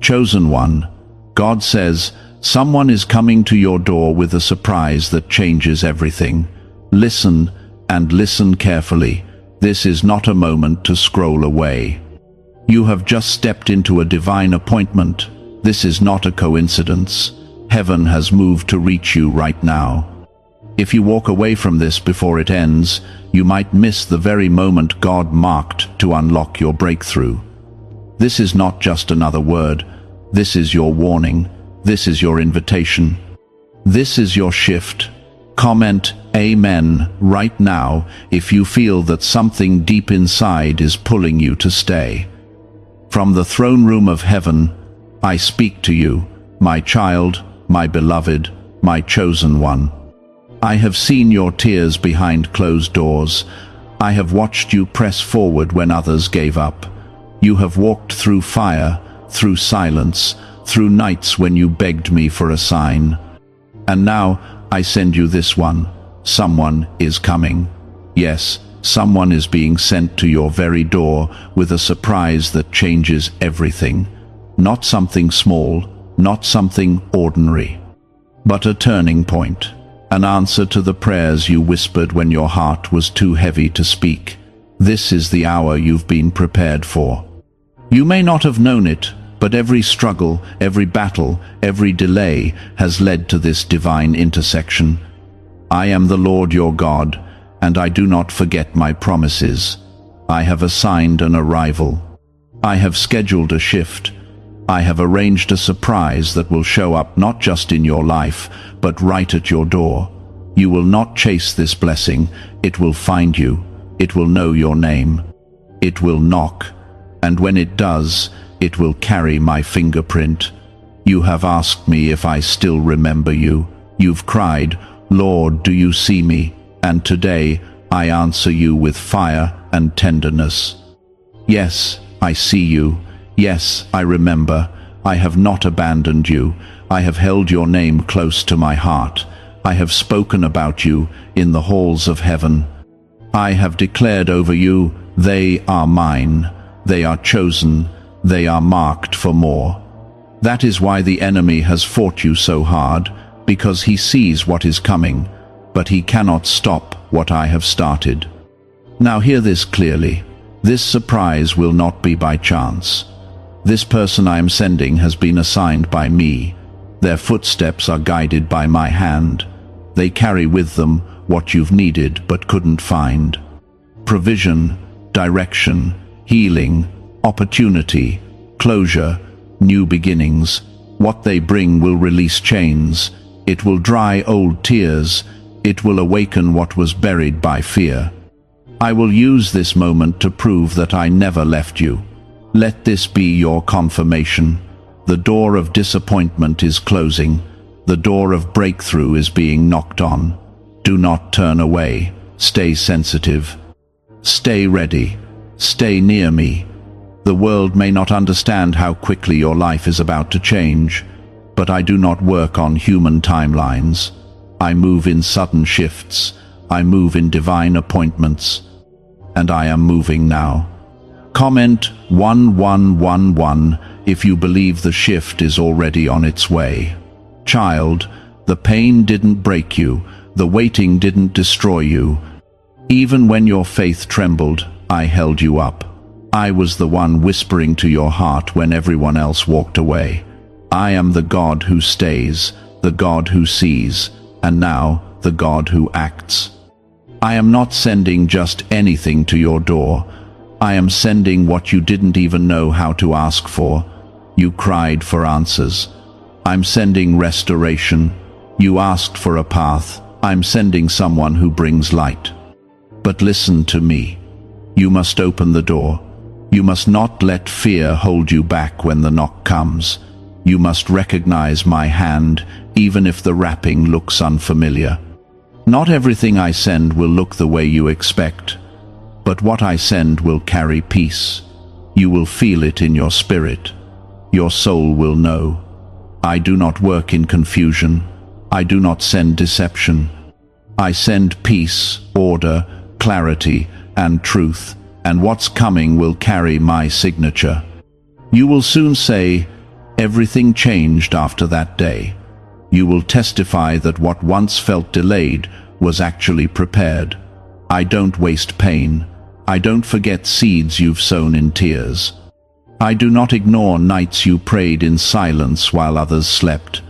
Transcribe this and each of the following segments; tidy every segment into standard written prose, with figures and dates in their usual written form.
Chosen one, God says, someone is coming to your door with a surprise that changes everything. Listen, and listen carefully. This is not a moment to scroll away. You have just stepped into a divine appointment. This is not a coincidence. Heaven has moved to reach you right now. If you walk away from this before it ends, you might miss the very moment God marked to unlock your breakthrough. This is not just another word. This is your warning. This is your invitation. This is your shift. Comment Amen right now if you feel that something deep inside is pulling you to stay. From the throne room of heaven, I speak to you, my child, my beloved, my chosen one. I have seen your tears behind closed doors. I have watched you press forward when others gave up. You have walked through fire, through silence, through nights when you begged me for a sign. And now I send you this one. Someone is coming. Yes, someone is being sent to your very door with a surprise that changes everything. Not something small, not something ordinary, but a turning point. An answer to the prayers you whispered when your heart was too heavy to speak. This is the hour you've been prepared for. You may not have known it, but every struggle, every battle, every delay has led to this divine intersection. I am the Lord your God, and I do not forget my promises. I have assigned an arrival. I have scheduled a shift. I have arranged a surprise that will show up not just in your life, but right at your door. You will not chase this blessing. It will find you. It will know your name. It will knock. And when it does, it will carry my fingerprint. You have asked me if I still remember you. You've cried, Lord, do you see me? And today I answer you with fire and tenderness. Yes, I see you. Yes, I remember. I have not abandoned you. I have held your name close to my heart. I have spoken about you in the halls of heaven. I have declared over you, they are mine. They are chosen. They are marked for more. That is why the enemy has fought you so hard, because he sees what is coming, but he cannot stop what I have started. Now hear this clearly. This surprise will not be by chance. This person I am sending has been assigned by me. Their footsteps are guided by my hand. They carry with them what you've needed but couldn't find. Provision, direction, healing, opportunity, closure, new beginnings. What they bring will release chains. It will dry old tears. It will awaken what was buried by fear. I will use this moment to prove that I never left you. Let this be your confirmation. The door of disappointment is closing. The door of breakthrough is being knocked on. Do not turn away. Stay sensitive. Stay ready. Stay near me. The world may not understand how quickly your life is about to change, but I do not work on human timelines. I move in sudden shifts. I move in divine appointments. And I am moving now. Comment 1111 if you believe the shift is already on its way. Child, the pain didn't break you. The waiting didn't destroy you. Even when your faith trembled, I held you up. I was the one whispering to your heart when everyone else walked away. I am the God who stays, the God who sees, and now the God who acts. I am not sending just anything to your door. I am sending what you didn't even know how to ask for. You cried for answers. I'm sending restoration. You asked for a path. I'm sending someone who brings light. But listen to me. You must open the door. You must not let fear hold you back when the knock comes. You must recognize my hand, even if the wrapping looks unfamiliar. Not everything I send will look the way you expect, but what I send will carry peace. You will feel it in your spirit. Your soul will know. I do not work in confusion. I do not send deception. I send peace, order, clarity, and truth, and what's coming will carry my signature. You will soon say, Everything changed after that day. You will testify that what once felt delayed was actually prepared. I don't waste pain. I don't forget seeds you've sown in tears. I do not ignore nights you prayed in silence while others slept.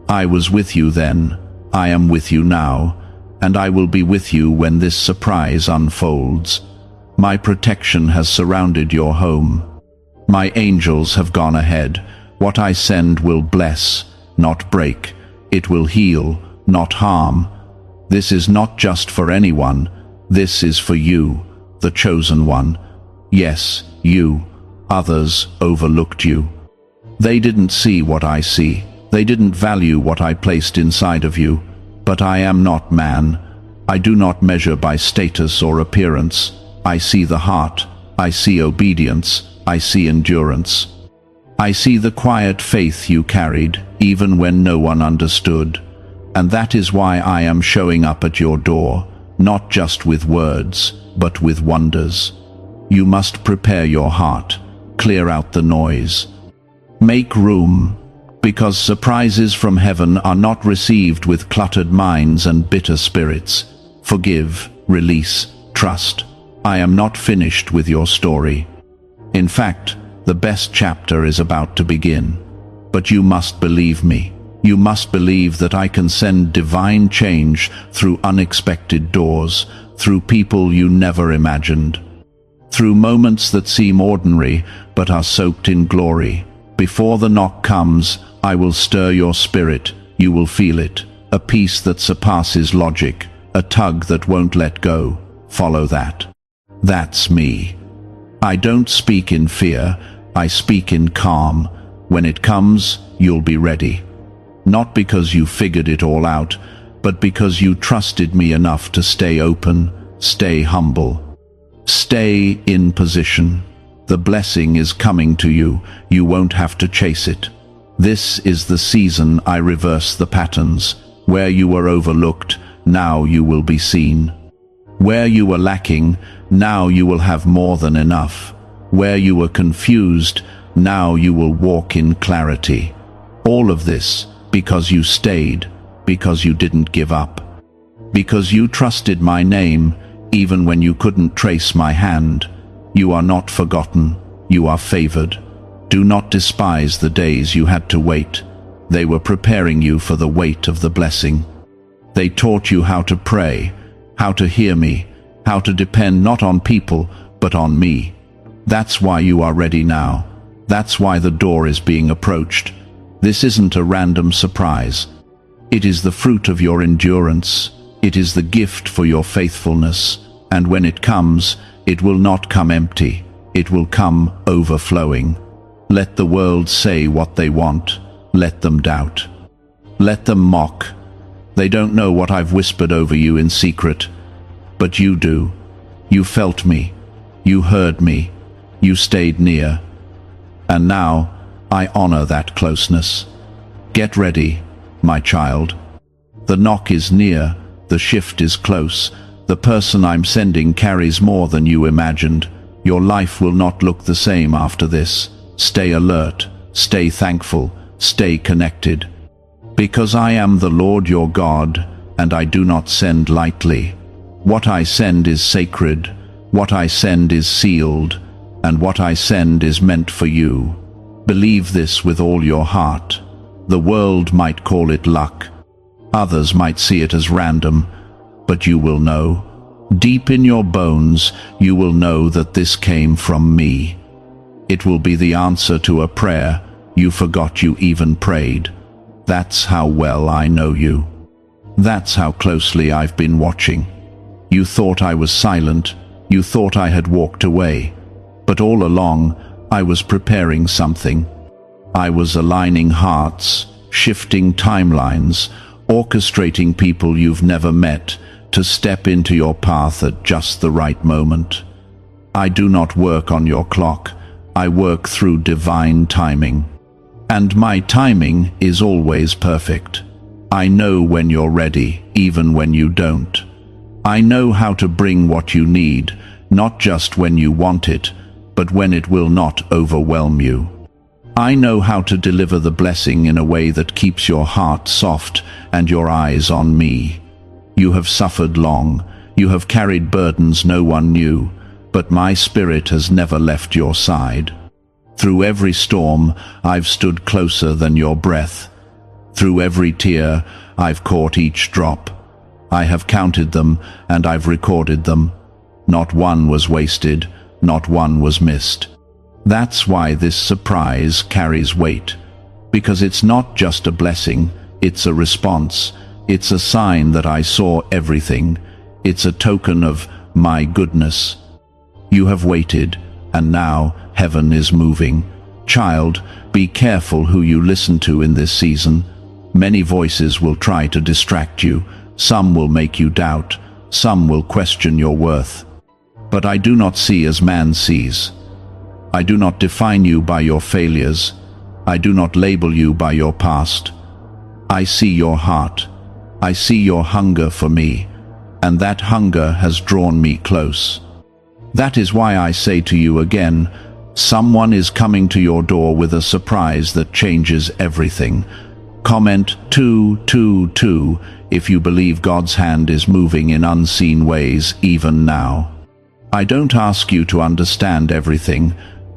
I was with you then, I am with you now, and I will be with you when this surprise unfolds. My protection has surrounded your home. My angels have gone ahead. What I send will bless, not break. It will heal, not harm. This is not just for anyone. This is for you, the chosen one. Yes, you. Others overlooked you. They didn't see what I see. They didn't value what I placed inside of you. But I am not man. I do not measure by status or appearance. I see the heart. I see obedience. I see endurance. I see the quiet faith you carried, even when no one understood. And that is why I am showing up at your door, not just with words, but with wonders. You must prepare your heart, clear out the noise. Make room, because surprises from heaven are not received with cluttered minds and bitter spirits. Forgive, release, trust. I am not finished with your story. In fact, the best chapter is about to begin. But you must believe me. You must believe that I can send divine change through unexpected doors, through people you never imagined, through moments that seem ordinary but are soaked in glory. Before the knock comes, I will stir your spirit. You will feel it, a peace that surpasses logic, a tug that won't let go. Follow that. That's me. I don't speak in fear, I speak in calm. When it comes, you'll be ready. Not because you figured it all out, but because you trusted me enough to stay open, stay humble, stay in position. The blessing is coming to you. You won't have to chase it. This is the season I reverse the patterns. Where you were overlooked, now you will be seen. Where you were lacking, now you will have more than enough. Where you were confused, now you will walk in clarity. All of this because you stayed, because you didn't give up, because you trusted my name even when you couldn't trace my hand. You are not forgotten, you are favored. Do not despise the days you had to wait. They were preparing you for the weight of the blessing. They taught you how to pray, how to hear me, how to depend not on people, but on me. That's why you are ready now. That's why the door is being approached. This isn't a random surprise. It is the fruit of your endurance. It is the gift for your faithfulness. And when it comes, it will not come empty. It will come overflowing. Let the world say what they want. Let them doubt. Let them mock. They don't know what I've whispered over you in secret. But you do. You felt me. You heard me. You stayed near. And now, I honor that closeness. Get ready, my child. The knock is near. The shift is close. The person I'm sending carries more than you imagined. Your life will not look the same after this. Stay alert. Stay thankful. Stay connected. Because I am the Lord your God, and I do not send lightly. What I send is sacred. What I send is sealed. And what I send is meant for you. Believe this with all your heart. The world might call it luck. Others might see it as random. But you will know. Deep in your bones, you will know that this came from me. It will be the answer to a prayer you forgot you even prayed. That's how well I know you. That's how closely I've been watching. You thought I was silent. You thought I had walked away. But all along, I was preparing something. I was aligning hearts, shifting timelines, orchestrating people you've never met to step into your path at just the right moment. I do not work on your clock. I work through divine timing. And my timing is always perfect. I know when you're ready, even when you don't. I know how to bring what you need, not just when you want it, but when it will not overwhelm you. I know how to deliver the blessing in a way that keeps your heart soft and your eyes on me. You have suffered long, you have carried burdens no one knew, but my spirit has never left your side. Through every storm, I've stood closer than your breath. Through every tear, I've caught each drop. I have counted them, and I've recorded them. Not one was wasted, not one was missed. That's why this surprise carries weight. Because it's not just a blessing, it's a response. It's a sign that I saw everything. It's a token of my goodness. You have waited, and now heaven is moving. Child, be careful who you listen to in this season. Many voices will try to distract you. Some will make you doubt. Some will question your worth. But I do not see as man sees. I do not define you by your failures. I do not label you by your past. I see your heart. I see your hunger for me, and that hunger has drawn me close. That is why I say to you again, someone is coming to your door with a surprise that changes everything. Comment 222 if you believe God's hand is moving in unseen ways even now. I don't ask you to understand everything.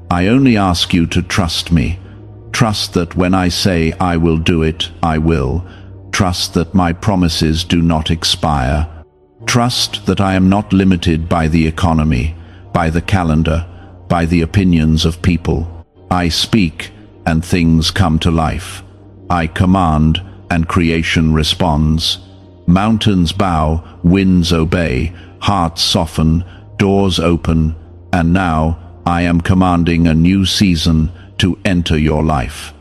I only ask you to trust me. Trust that when I say I will do it, I will. Trust that my promises do not expire. Trust that I am not limited by the economy, by the calendar, by the opinions of people. I speak, and things come to life. I command, and creation responds. Mountains bow, winds obey, hearts soften, doors open, and now I am commanding a new season to enter your life.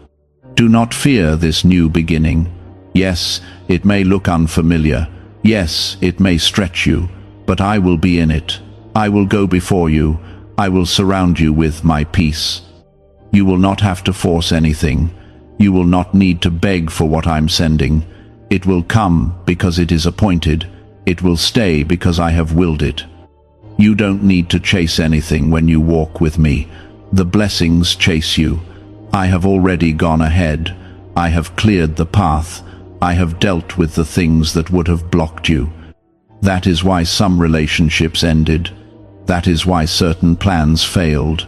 Do not fear this new beginning. Yes, it may look unfamiliar. Yes, it may stretch you, but I will be in it. I will go before you. I will surround you with my peace. You will not have to force anything. You will not need to beg for what I'm sending. It will come because it is appointed. It will stay because I have willed it. You don't need to chase anything when you walk with me. The blessings chase you. I have already gone ahead. I have cleared the path. I have dealt with the things that would have blocked you. That is why some relationships ended. That is why certain plans failed.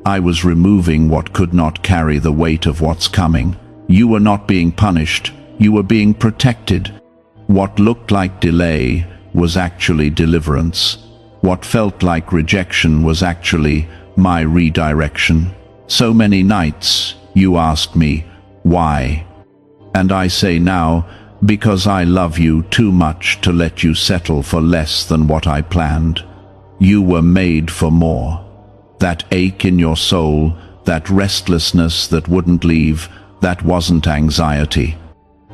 I was removing what could not carry the weight of what's coming. You were not being punished. You were being protected. What looked like delay was actually deliverance. What felt like rejection was actually my redirection. So many nights you asked me, why? And I say now, because I love you too much to let you settle for less than what I planned. You were made for more. That ache in your soul, that restlessness that wouldn't leave, that wasn't anxiety.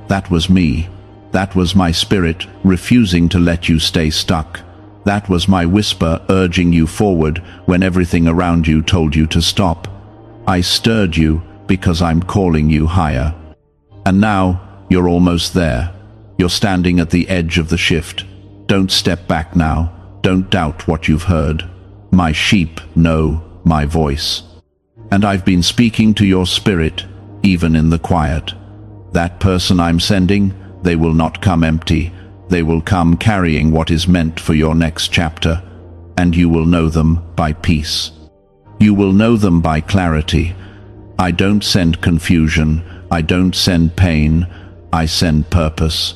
That was me. That was my spirit refusing to let you stay stuck. That was my whisper urging you forward when everything around you told you to stop. I stirred you because I'm calling you higher. And now you're almost there. You're standing at the edge of the shift. Don't step back now. Don't doubt what you've heard. My sheep know my voice. And I've been speaking to your spirit, even in the quiet. That person I'm sending, they will not come empty. They will come carrying what is meant for your next chapter, and you will know them by peace. You will know them by clarity. I don't send confusion. I don't send pain. I send purpose.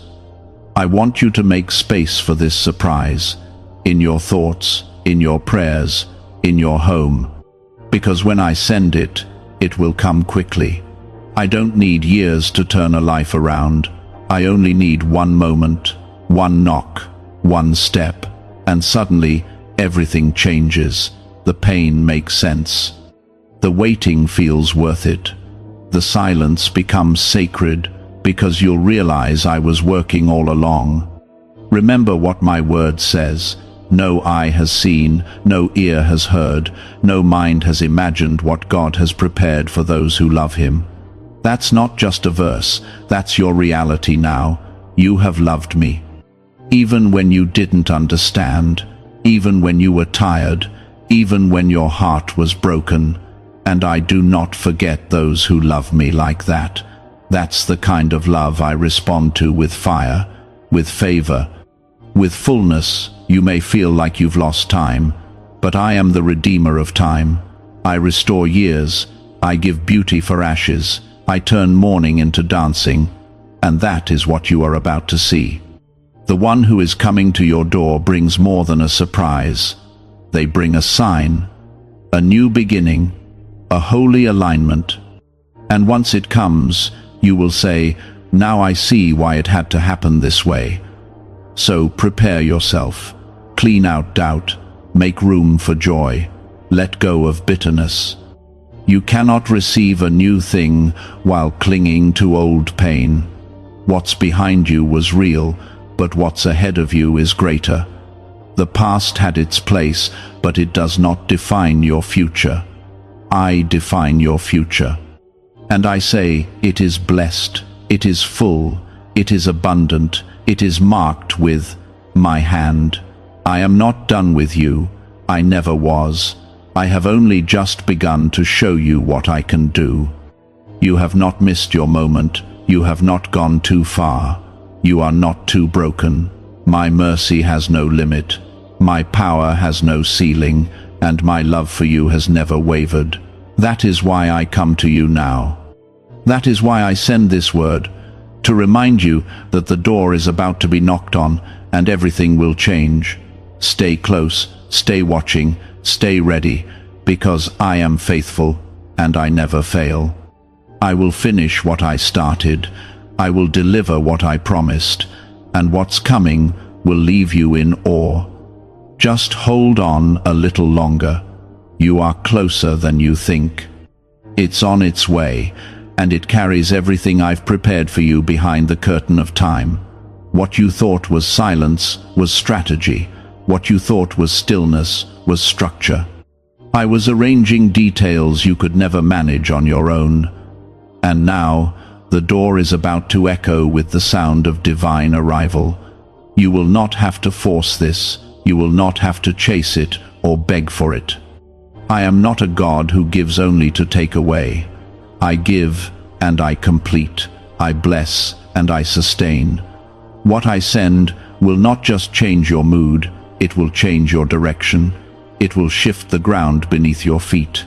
I want you to make space for this surprise, in your thoughts, in your prayers, in your home. Because when I send it, it will come quickly. I don't need years to turn a life around. I only need one moment, one knock, one step, and suddenly everything changes. The pain makes sense. The waiting feels worth it. The silence becomes sacred because you'll realize I was working all along. Remember what my word says. No eye has seen, no ear has heard, no mind has imagined what God has prepared for those who love Him. That's not just a verse, that's your reality now. You have loved me. Even when you didn't understand, even when you were tired, even when your heart was broken. and I do not forget those who love me like that. That's the kind of love I respond to with fire, with favor, with fullness. You may feel like you've lost time, but I am the redeemer of time. I restore years, I give beauty for ashes, I turn mourning into dancing, and that is what you are about to see. The one who is coming to your door brings more than a surprise. They bring a sign, a new beginning, a holy alignment. And once it comes, you will say, "Now I see why it had to happen this way." So prepare yourself. Clean out doubt. Make room for joy. Let go of bitterness. You cannot receive a new thing while clinging to old pain. What's behind you was real, but what's ahead of you is greater. The past had its place, but it does not define your future. I define your future. And I say, it is blessed, it is full, it is abundant, it is marked with my hand. I am not done with you. I never was. I have only just begun to show you what I can do. You have not missed your moment. You have not gone too far. You are not too broken. My mercy has no limit. My power has no ceiling, and my love for you has never wavered. That is why I come to you now. That is why I send this word, to remind you that the door is about to be knocked on, and everything will change. Stay close, stay watching, stay ready, because I am faithful, and I never fail. I will finish what I started. I will deliver what I promised, and what's coming will leave you in awe. Just hold on a little longer. You are closer than you think. It's on its way, and it carries everything I've prepared for you behind the curtain of time. What you thought was silence was strategy. What you thought was stillness was structure. I was arranging details you could never manage on your own. And now, the door is about to echo with the sound of divine arrival. You will not have to force this. You will not have to chase it or beg for it. I am not a God who gives only to take away. I give and I complete. I bless and I sustain. What I send will not just change your mood, it will change your direction. It will shift the ground beneath your feet.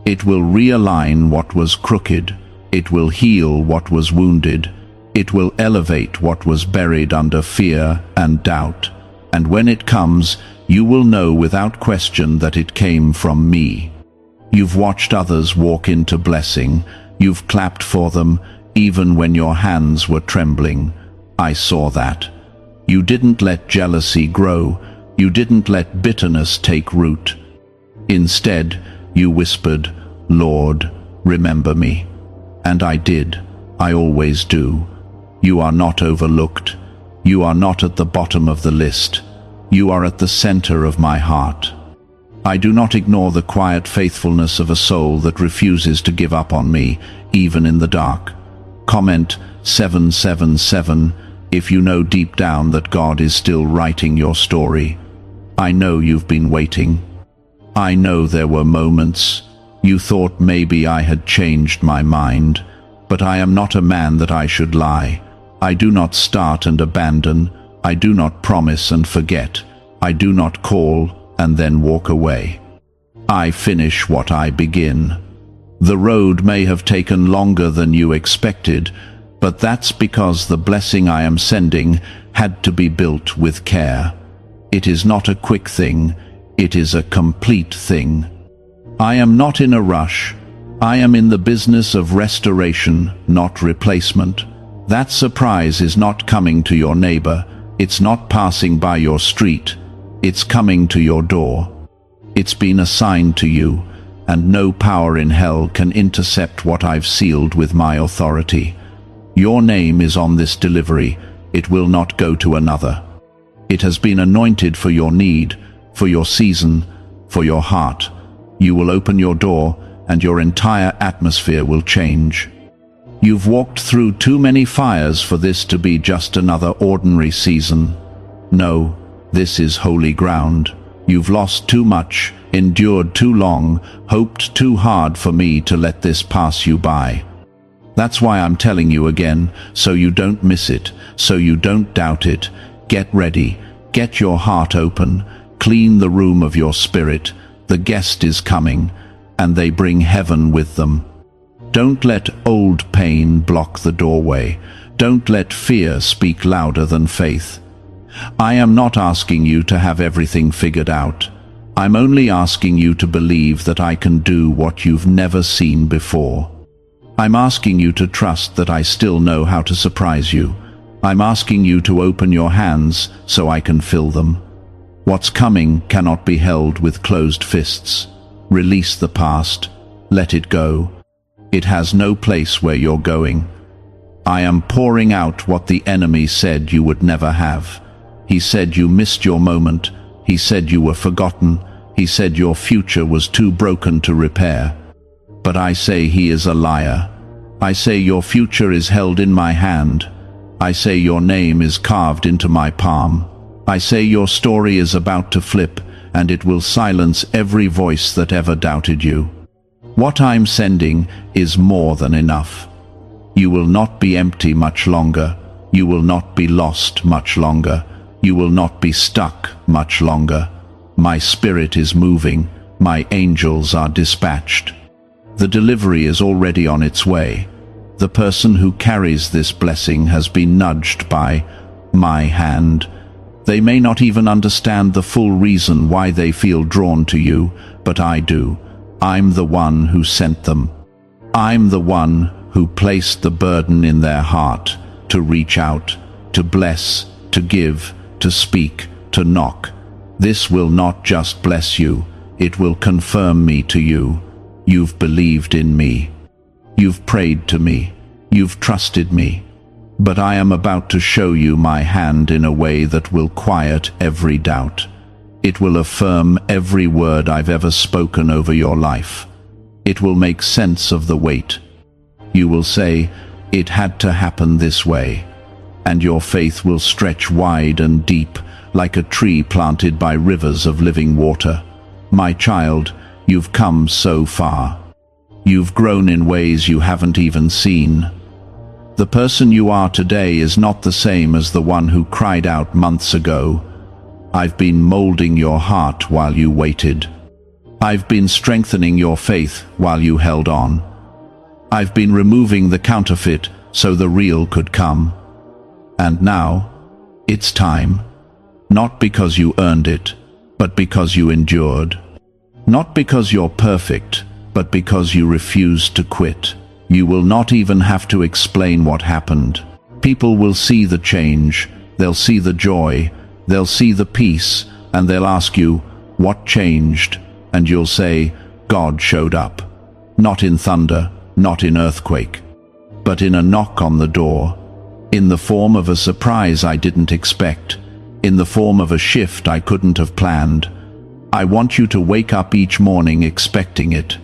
It will realign what was crooked. It will heal what was wounded. It will elevate what was buried under fear and doubt. And when it comes, you will know without question that it came from me. You've watched others walk into blessing. You've clapped for them, even when your hands were trembling. I saw that. You didn't let jealousy grow. You didn't let bitterness take root. Instead, you whispered, "Lord, remember me." And I did. I always do. You are not overlooked. You are not at the bottom of the list. You are at the center of my heart. I do not ignore the quiet faithfulness of a soul that refuses to give up on me, even in the dark. Comment 777 if you know deep down that God is still writing your story. I know you've been waiting. I know there were moments you thought maybe I had changed my mind, but I am not a man that I should lie. I do not start and abandon. I do not promise and forget. I do not call and then walk away. I finish what I begin. The road may have taken longer than you expected, but that's because the blessing I am sending had to be built with care. It is not a quick thing, it is a complete thing. I am not in a rush. I am in the business of restoration, not replacement. That surprise is not coming to your neighbor. It's not passing by your street. It's coming to your door. It's been assigned to you, and no power in hell can intercept what I've sealed with my authority. Your name is on this delivery. It will not go to another. It has been anointed for your need, for your season, for your heart. You will open your door, and your entire atmosphere will change. You've walked through too many fires for this to be just another ordinary season. No, this is holy ground. You've lost too much, endured too long, hoped too hard for me to let this pass you by. That's why I'm telling you again, so you don't miss it, so you don't doubt it. Get ready, get your heart open, clean the room of your spirit. The guest is coming, and they bring heaven with them. Don't let old pain block the doorway. Don't let fear speak louder than faith. I am not asking you to have everything figured out. I'm only asking you to believe that I can do what you've never seen before. I'm asking you to trust that I still know how to surprise you. I'm asking you to open your hands so I can fill them. What's coming cannot be held with closed fists. Release the past. Let it go. It has no place where you're going. I am pouring out what the enemy said you would never have. He said you missed your moment. He said you were forgotten. He said your future was too broken to repair. But I say he is a liar. I say your future is held in my hand. I say your name is carved into my palm. I say your story is about to flip, and it will silence every voice that ever doubted you. What I'm sending is more than enough. You will not be empty much longer. You will not be lost much longer. You will not be stuck much longer. My spirit is moving. My angels are dispatched. The delivery is already on its way. The person who carries this blessing has been nudged by my hand. They may not even understand the full reason why they feel drawn to you, but I do. I'm the one who sent them. I'm the one who placed the burden in their heart to reach out, to bless, to give, to speak, to knock. This will not just bless you, it will confirm me to you. You've believed in me. You've prayed to me. You've trusted me. But I am about to show you my hand in a way that will quiet every doubt. It will affirm every word I've ever spoken over your life. It will make sense of the weight. You will say, it had to happen this way. And your faith will stretch wide and deep, like a tree planted by rivers of living water. My child, you've come so far. You've grown in ways you haven't even seen. The person you are today is not the same as the one who cried out months ago. I've been molding your heart while you waited. I've been strengthening your faith while you held on. I've been removing the counterfeit so the real could come. And now, it's time. Not because you earned it, but because you endured. Not because you're perfect, but because you refused to quit. You will not even have to explain what happened. People will see the change, they'll see the joy, they'll see the peace, and they'll ask you, what changed? And you'll say, God showed up. Not in thunder, not in earthquake, but in a knock on the door, in the form of a surprise I didn't expect, in the form of a shift I couldn't have planned. I want you to wake up each morning expecting it,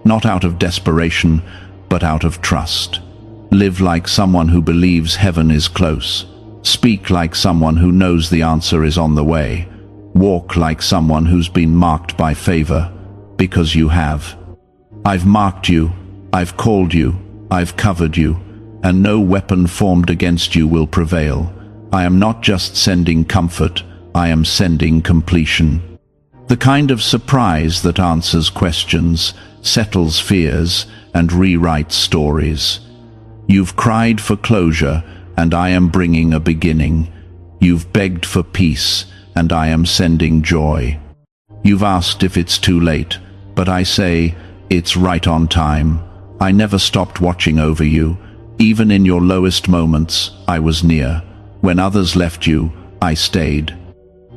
not out of desperation, but out of trust. Live like someone who believes heaven is close. Speak like someone who knows the answer is on the way. Walk like someone who's been marked by favor, because you have. I've marked you, I've called you, I've covered you, and no weapon formed against you will prevail. I am not just sending comfort, I am sending completion. The kind of surprise that answers questions, settles fears, and rewrites stories. You've cried for closure, and I am bringing a beginning. You've begged for peace, and I am sending joy. You've asked if it's too late, but I say, it's right on time. I never stopped watching over you. Even in your lowest moments, I was near. When others left you, I stayed.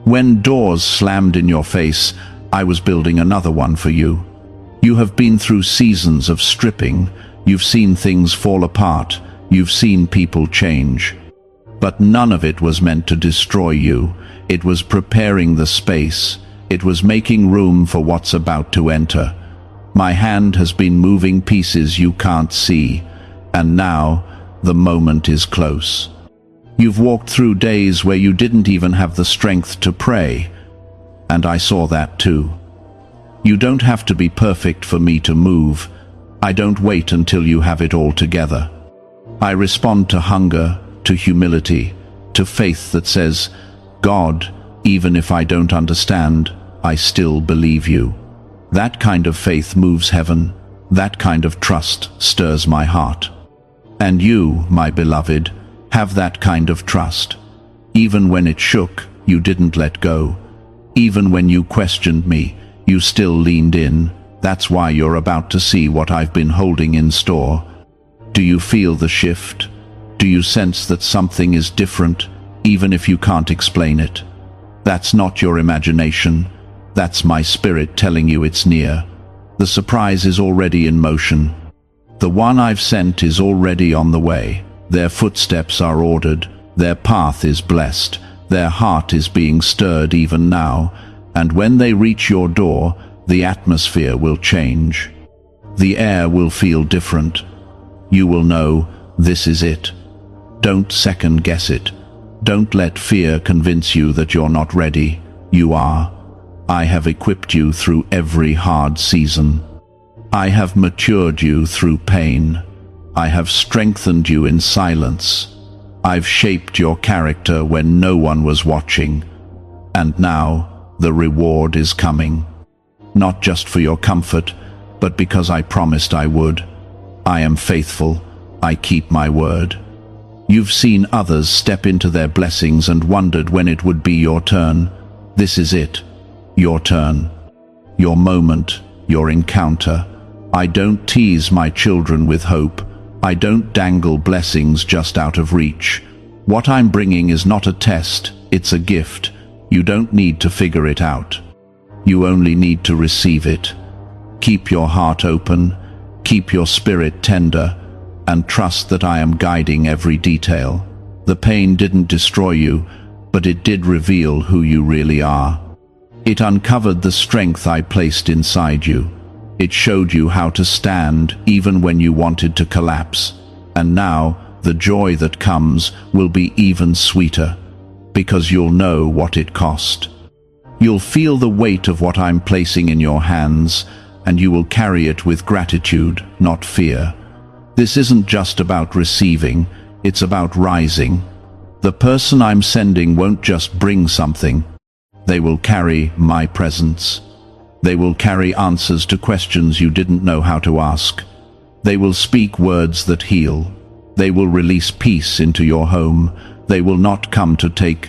When doors slammed in your face, I was building another one for you. You have been through seasons of stripping. You've seen things fall apart. You've seen people change. But none of it was meant to destroy you. It was preparing the space. It was making room for what's about to enter. My hand has been moving pieces you can't see, and now the moment is close. You've walked through days where you didn't even have the strength to pray, and I saw that too. You don't have to be perfect for me to move. I don't wait until you have it all together. I respond to hunger, to humility, to faith that says, God, even if I don't understand, I still believe you. That kind of faith moves heaven. That kind of trust stirs my heart. And you, my beloved, have that kind of trust. Even when it shook, you didn't let go. Even when you questioned me, you still leaned in. That's why you're about to see what I've been holding in store. Do you feel the shift? Do you sense that something is different, even if you can't explain it? That's not your imagination. That's my spirit telling you it's near. The surprise is already in motion. The one I've sent is already on the way. Their footsteps are ordered. Their path is blessed. Their heart is being stirred even now. And when they reach your door, the atmosphere will change. The air will feel different. You will know, this is it. Don't second guess it. Don't let fear convince you that you're not ready. You are. I have equipped you through every hard season. I have matured you through pain. I have strengthened you in silence. I've shaped your character when no one was watching. And now, the reward is coming. Not just for your comfort, but because I promised I would. I am faithful. I keep my word. You've seen others step into their blessings and wondered when it would be your turn. This is it. Your turn. Your moment. Your encounter. I don't tease my children with hope. I don't dangle blessings just out of reach. What I'm bringing is not a test. It's a gift. You don't need to figure it out. You only need to receive it. Keep your heart open. Keep your spirit tender. And trust that I am guiding every detail. The pain didn't destroy you, but it did reveal who you really are. It uncovered the strength I placed inside you. It showed you how to stand even when you wanted to collapse. And now, the joy that comes will be even sweeter, because you'll know what it cost. You'll feel the weight of what I'm placing in your hands, and you will carry it with gratitude, not fear. This isn't just about receiving, it's about rising. The person I'm sending won't just bring something. They will carry my presence. They will carry answers to questions you didn't know how to ask. They will speak words that heal. They will release peace into your home. They will not come to take.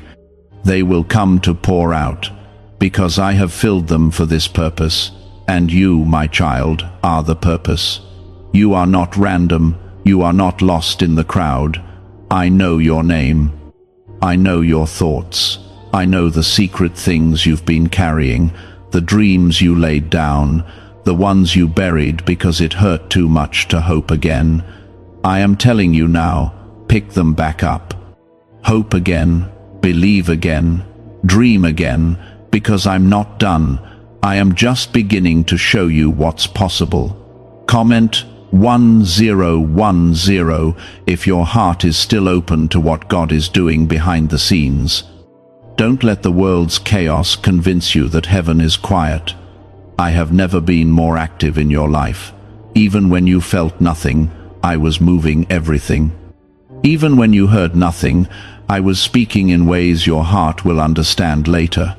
They will come to pour out, because I have filled them for this purpose. And you, my child, are the purpose. You are not random. You are not lost in the crowd. I know your name. I know your thoughts. I know the secret things you've been carrying, the dreams you laid down, the ones you buried because it hurt too much to hope again. I am telling you now, pick them back up. Hope again, believe again, dream again, because I'm not done. I am just beginning to show you what's possible. Comment 1010 if your heart is still open to what God is doing behind the scenes. Don't let the world's chaos convince you that heaven is quiet. I have never been more active in your life. Even when you felt nothing, I was moving everything. Even when you heard nothing, I was speaking in ways your heart will understand later.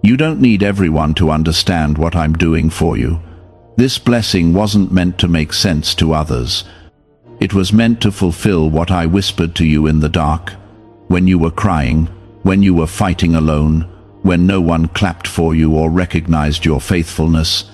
You don't need everyone to understand what I'm doing for you. This blessing wasn't meant to make sense to others. It was meant to fulfill what I whispered to you in the dark, when you were crying, when you were fighting alone, when no one clapped for you or recognized your faithfulness.